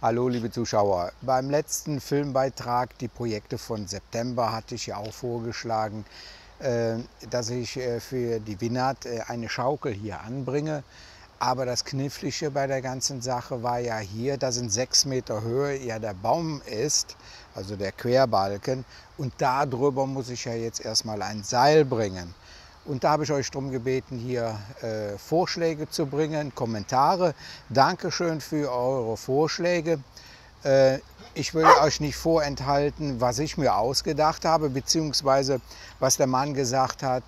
Hallo liebe Zuschauer, beim letzten Filmbeitrag, die Projekte von September, hatte ich ja auch vorgeschlagen, dass ich für die Winnert eine Schaukel hier anbringe. Aber das Knifflige bei der ganzen Sache war ja hier, dass in 6 Meter Höhe ja der Baum ist, also der Querbalken. Und darüber muss ich ja jetzt erstmal ein Seil bringen. Und da habe ich euch darum gebeten, hier Vorschläge zu bringen, Kommentare. Dankeschön für eure Vorschläge. Ich will euch nicht vorenthalten, was ich mir ausgedacht habe, beziehungsweise was der Mann gesagt hat,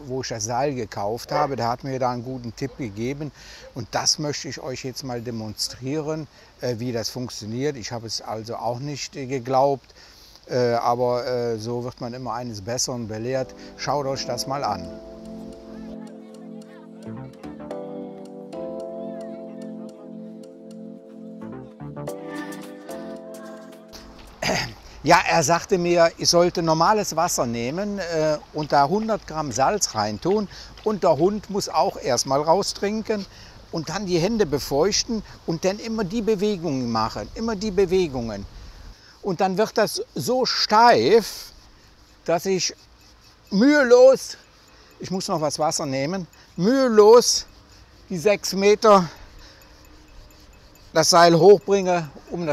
wo ich das Seil gekauft habe. Der hat mir da einen guten Tipp gegeben und das möchte ich euch jetzt mal demonstrieren, wie das funktioniert. Ich habe es also auch nicht geglaubt, aber so wird man immer eines Besseren belehrt. Schaut euch das mal an. Ja, er sagte mir, ich sollte normales Wasser nehmen und da 100 Gramm Salz reintun und der Hund muss auch erstmal raustrinken und dann die Hände befeuchten und dann immer die Bewegungen machen, immer die Bewegungen. Und dann wird das so steif, dass ich mühelos, ich muss noch was Wasser nehmen, mühelos die 6 Meter das Seil hochbringe, um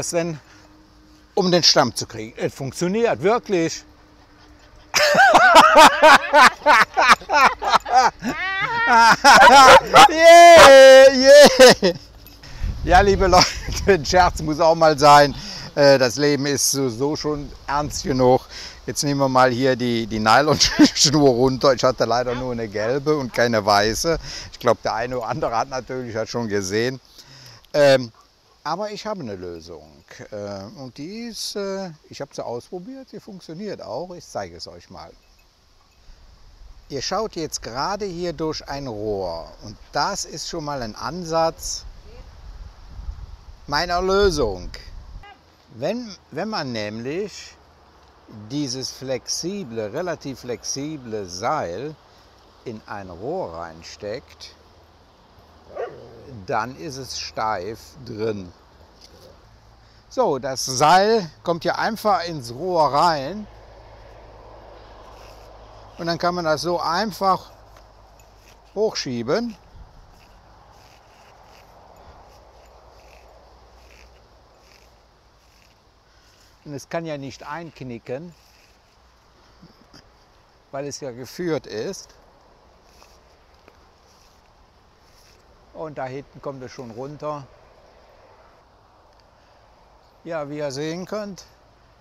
den Stamm zu kriegen. Es funktioniert, wirklich. Yeah, yeah. Ja, liebe Leute, ein Scherz muss auch mal sein. Das Leben ist so schon ernst genug. Jetzt nehmen wir mal hier die Nylonschnur runter. Ich hatte leider nur eine gelbe und keine weiße. Ich glaube, der eine oder andere hat natürlich das schon gesehen. Aber ich habe eine Lösung und die ist, ich habe sie ausprobiert, sie funktioniert auch. Ich zeige es euch mal. Ihr schaut jetzt gerade hier durch ein Rohr und das ist schon mal ein Ansatz meiner Lösung. Wenn man nämlich dieses relativ flexible Seil in ein Rohr reinsteckt, dann ist es steif drin. So, das Seil kommt hier einfach ins Rohr rein und dann kann man das so einfach hochschieben. Und es kann ja nicht einknicken, weil es ja geführt ist. Und da hinten kommt es schon runter. Ja, wie ihr sehen könnt,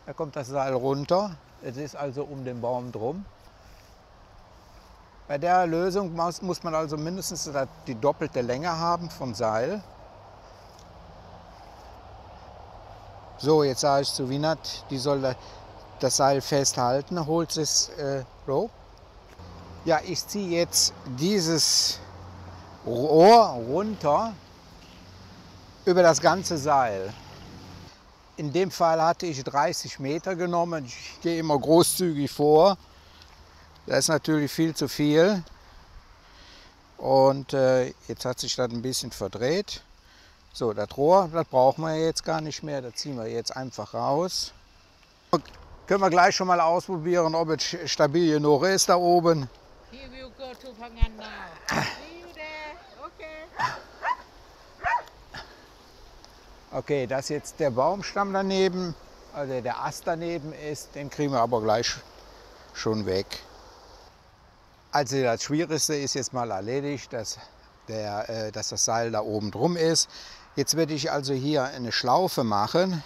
da kommt das Seil runter. Es ist also um den Baum drum. Bei der Lösung muss man also mindestens die doppelte Länge haben vom Seil. So, jetzt sage ich zu Wienert, die soll das Seil festhalten, holt das Rope. Ja, ich ziehe jetzt dieses Rohr runter über das ganze Seil. In dem Fall hatte ich 30 Meter genommen. Ich gehe immer großzügig vor. Das ist natürlich viel zu viel. Und jetzt hat sich das ein bisschen verdreht. So, das Rohr, das brauchen wir jetzt gar nicht mehr. Das ziehen wir jetzt einfach raus. Können wir gleich schon mal ausprobieren, ob es stabil genug ist da oben. He will go to Phangan now. See you there. Okay. Okay, dass jetzt der Baumstamm daneben, also der Ast daneben ist, den kriegen wir aber gleich schon weg. Also das Schwierigste ist jetzt mal erledigt, dass das Seil da oben drum ist. Jetzt werde ich also hier eine Schlaufe machen,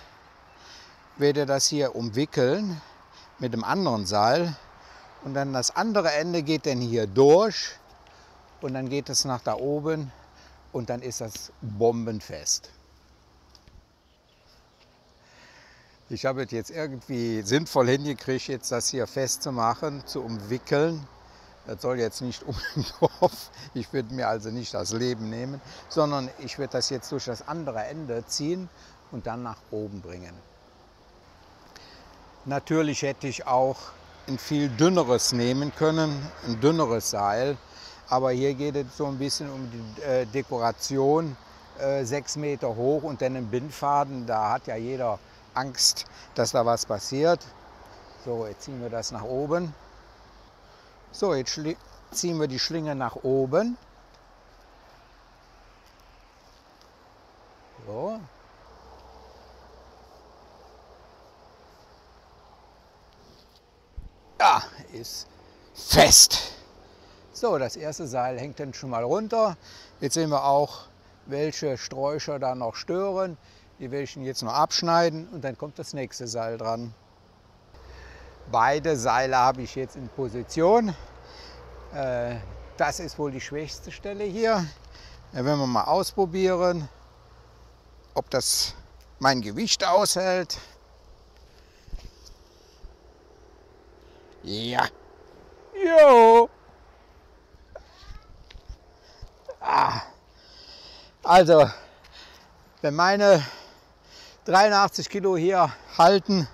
werde das hier umwickeln mit dem anderen Seil und dann das andere Ende geht dann hier durch und dann geht es nach da oben und dann ist das bombenfest. Ich habe es jetzt irgendwie sinnvoll hingekriegt, jetzt das hier festzumachen, zu umwickeln. Das soll jetzt nicht um den Dorf, ich würde mir also nicht das Leben nehmen, sondern ich werde das jetzt durch das andere Ende ziehen und dann nach oben bringen. Natürlich hätte ich auch ein viel dünneres nehmen können, ein dünneres Seil, aber hier geht es so ein bisschen um die Dekoration 6 Meter hoch und dann einen Bindfaden. Da hat ja jeder Angst, dass da was passiert. So, jetzt ziehen wir das nach oben. So, jetzt ziehen wir die Schlinge nach oben. So. Ja, ist fest. So, das erste Seil hängt dann schon mal runter. Jetzt sehen wir auch, welche Sträucher da noch stören. Die will ich jetzt noch abschneiden und dann kommt das nächste Seil dran. Beide Seile habe ich jetzt in Position. Das ist wohl die schwächste Stelle hier. Dann werden wir mal ausprobieren, ob das mein Gewicht aushält. Ja. Jo. Also, wenn meine 83 Kilo hier halten,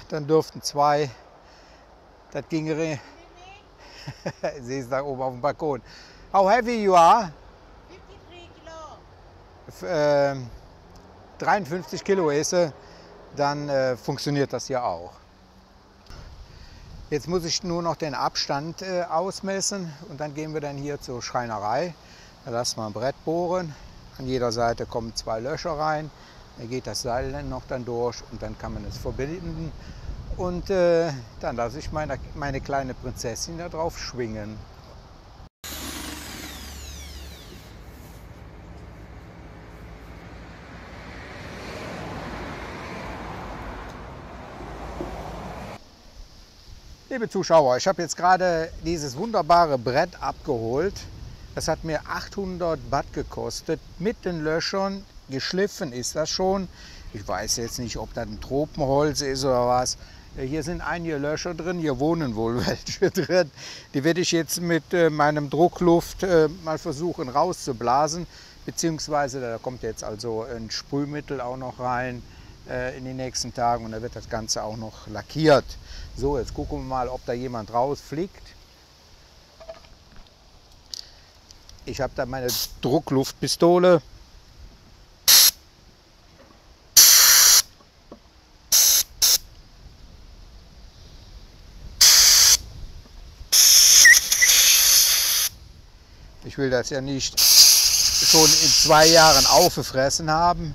dann dürften 2, das ginge. Sie ist da oben auf dem Balkon. How heavy you are? 53 Kilo. 53 Kilo ist sie, dann funktioniert das ja auch. Jetzt muss ich nur noch den Abstand ausmessen und dann gehen wir dann hier zur Schreinerei. Da lassen wir ein Brett bohren. An jeder Seite kommen 2 Löcher rein. Da geht das Seil dann noch durch und dann kann man es verbinden. Und dann lasse ich meine kleine Prinzessin da drauf schwingen. Liebe Zuschauer, ich habe jetzt gerade dieses wunderbare Brett abgeholt. Das hat mir 800 Baht gekostet, mit den Löchern. Geschliffen ist das schon. Ich weiß jetzt nicht, ob das ein Tropenholz ist oder was. Hier sind einige Löcher drin, hier wohnen wohl welche drin. Die werde ich jetzt mit meinem Druckluft mal versuchen rauszublasen. Beziehungsweise da kommt jetzt also ein Sprühmittel auch noch rein in den nächsten Tagen und da wird das Ganze auch noch lackiert. So, jetzt gucken wir mal, ob da jemand rausfliegt. Ich habe da meine Druckluftpistole. Ich will das ja nicht schon in 2 Jahren aufgefressen haben.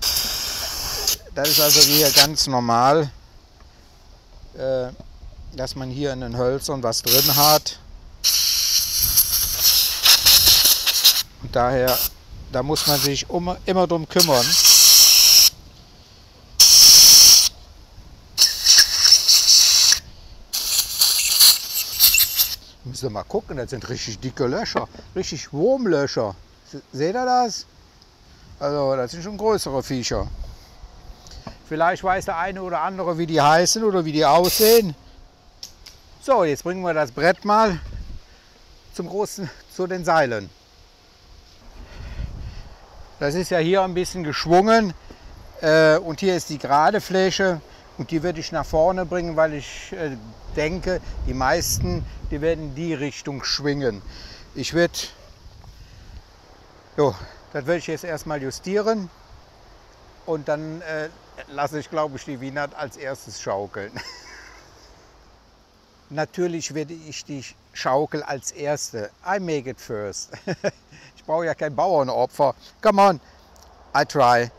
Das ist also hier ganz normal, dass man hier in den Hölzern was drin hat. Und daher, da muss man sich immer drum kümmern. Müsst ihr mal gucken, das sind richtig dicke Löcher, richtig Wurmlöcher. Seht ihr das? Also das sind schon größere Viecher. Vielleicht weiß der eine oder andere, wie die heißen oder wie die aussehen. So, jetzt bringen wir das Brett mal zu den Seilen. Das ist ja hier ein bisschen geschwungen und hier ist die gerade Fläche und die werde ich nach vorne bringen, weil ich denke, die meisten, die werden in die Richtung schwingen. Das werde ich jetzt erstmal justieren und dann lasse ich, glaube ich, die Wiener als erstes schaukeln. Natürlich werde ich die Schaukel als erste. I make it first. Ich brauche ja kein Bauernopfer. Come on, I try.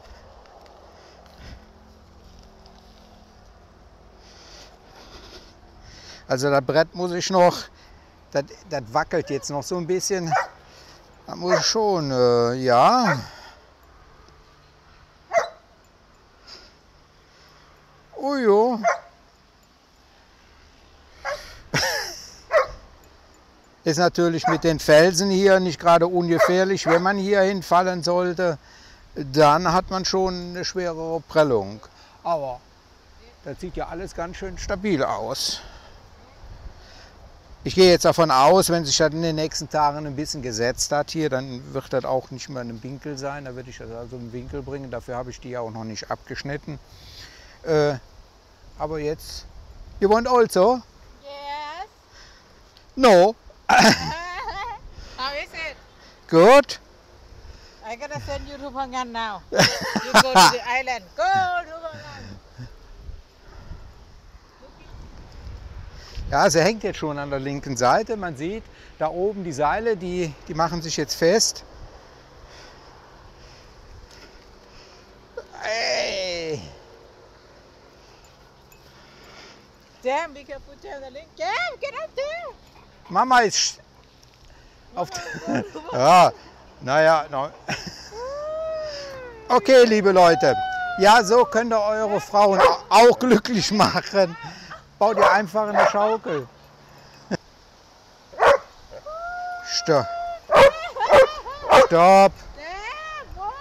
Also das Brett muss ich noch, das wackelt jetzt noch so ein bisschen. Da muss ich schon, ja. Oh jo. Ist natürlich mit den Felsen hier nicht gerade ungefährlich. Wenn man hier hinfallen sollte, dann hat man schon eine schwerere Prellung. Aber das sieht ja alles ganz schön stabil aus. Ich gehe jetzt davon aus, wenn sich das in den nächsten Tagen ein bisschen gesetzt hat hier, dann wird das auch nicht mehr in einem Winkel sein. Da werde ich das also im Winkel bringen. Dafür habe ich die ja auch noch nicht abgeschnitten. Aber jetzt, you want also? Yes. No. How is it? Good. I gotta send you to Phangan now. You go to the island. Go to Phangan. Ja, sie hängt jetzt schon an der linken Seite. Man sieht da oben die Seile, die machen sich jetzt fest. Hey. Damn, be careful, Charlie. Damn, get up there. Mama ist auf. Ja, naja. No. Okay, liebe Leute. Ja, so könnt ihr eure Frauen auch glücklich machen. Baut ihr einfach eine Schaukel. Stopp. Stopp. Damn, wow.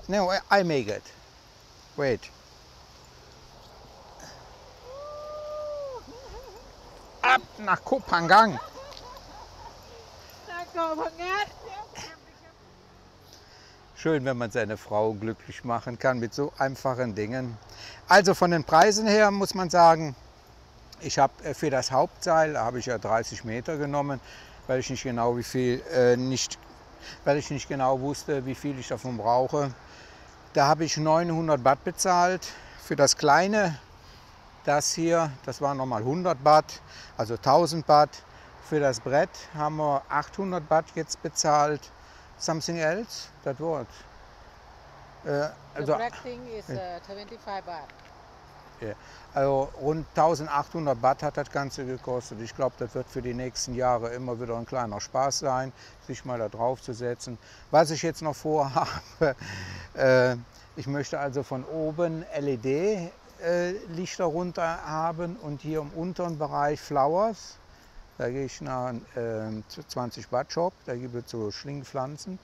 No, I make it. Wait. Ab nach Koh Phangan. Now go Phangan. Schön, wenn man seine Frau glücklich machen kann mit so einfachen Dingen. Also von den Preisen her muss man sagen, ich habe für das Hauptseil habe ich ja 30 Meter genommen, weil ich nicht genau wusste, wie viel ich davon brauche. Da habe ich 900 Baht bezahlt. Für das kleine, das hier, das waren nochmal 100 Baht, also 1000 Baht. Für das Brett haben wir 800 Baht jetzt bezahlt. Something else? That what? The Also, black thing is 25 baht. also rund 1800 Baht hat das Ganze gekostet. Ich glaube, das wird für die nächsten Jahre immer wieder ein kleiner Spaß sein, sich mal da drauf zu setzen. Was ich jetzt noch vorhabe, ich möchte also von oben LED-Lichter runter haben und hier im unteren Bereich Flowers. Da gehe ich nach 20 Baht Shop, da gibt es so Schlingpflanzen,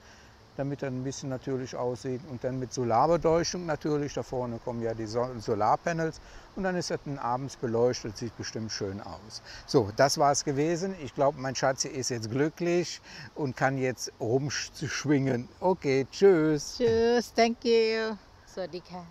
damit er ein bisschen natürlich aussieht. Und dann mit Solarbeleuchtung natürlich, da vorne kommen ja die Solarpanels und dann ist das dann abends beleuchtet, sieht bestimmt schön aus. So, das war es gewesen. Ich glaube, mein Schatz ist jetzt glücklich und kann jetzt rumschwingen. Okay, tschüss. Cheers, thank you. Sawadee ka.